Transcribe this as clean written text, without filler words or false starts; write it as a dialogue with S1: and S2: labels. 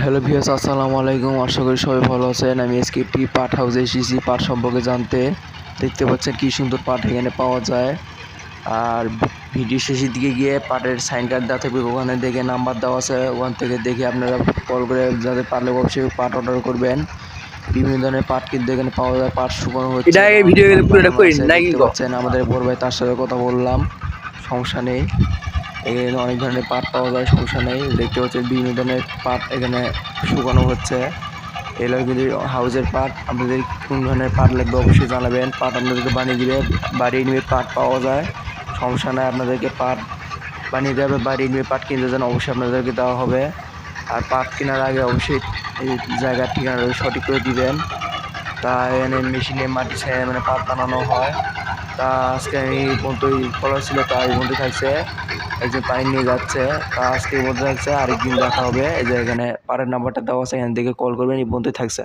S1: Hello viewers, আসসালামু আলাইকুম। আশা করি সবাই ভালো আছেন। আমি আজকে একটি পাট হাউসে এসেছি পাট সম্পর্কে জানতে। দেখতে পাচ্ছেন কি সুন্দর পাট এখানে পাওয়া যায়। আর ভিডিও শেষের দিকে গিয়ে পাটের সাইন কার্ড দেওয়া থাকবে, ওখানে দেখে নাম্বার দেওয়া আছে, ওখান থেকে দেখে আপনারা কল করে যাদের পারলে অবশ্যই পাট অর্ডার করবেন। বিভিন্ন ধরনের পাট কিন্তু এখানে পাওয়া যায়। পাট শুকানো হচ্ছে
S2: এটা
S1: বা
S2: ভিডিও
S1: পাট
S2: পুরোটা
S1: বানানো
S2: করিন
S1: আছে।
S2: নাকি
S1: দেখতে
S2: গো?
S1: পাচ্ছেন আমাদের বড় ভাই, তার সাথে কথা বললাম, সমস্যা নেই। এখানে অনেক ধরনের পাট পাওয়া যায়, সমস্যা নেই। দেখতে পাচ্ছেন বিভিন্ন ধরনের পাট এখানে শুকানো হচ্ছে। এগুলো কিন্তু হাউজের পাট। আপনাদের কোন ধরনের পাট লাগবে অবশ্যই জানাবেন, পাট আপনাদেরকে বানিয়ে দিবে, বাড়িয়ে নিবে। পাট পাওয়া যায়, সমস্যা নাই। আপনাদেরকে পাট বানিয়ে দেওয়া হবে, বাড়িয়ে নিবে। পাট কিনতে যান অবশ্যই আপনাদেরকে দেওয়া হবে। আর পাট কেনার আগে অবশ্যই এই জায়গার ঠিকানাটা সঠিক করে দিবেন। তা এখানে মেশিনে মাটি ছাই মানে পাট বানানো হয়। তা আজকে আমি এই পর্যন্তই করা ছিল, তা এই পর্যন্তই থাকছে। একজন পানি নিয়ে যাচ্ছে, তা আজকে এই পর্যন্ত থাকছে। আরেকদিন দেখা হবে। এই যে এখানে পাটের নাম্বারটা দেওয়া আছে, এখান থেকে কল করবেন। এই পর্যন্তই থাকছে।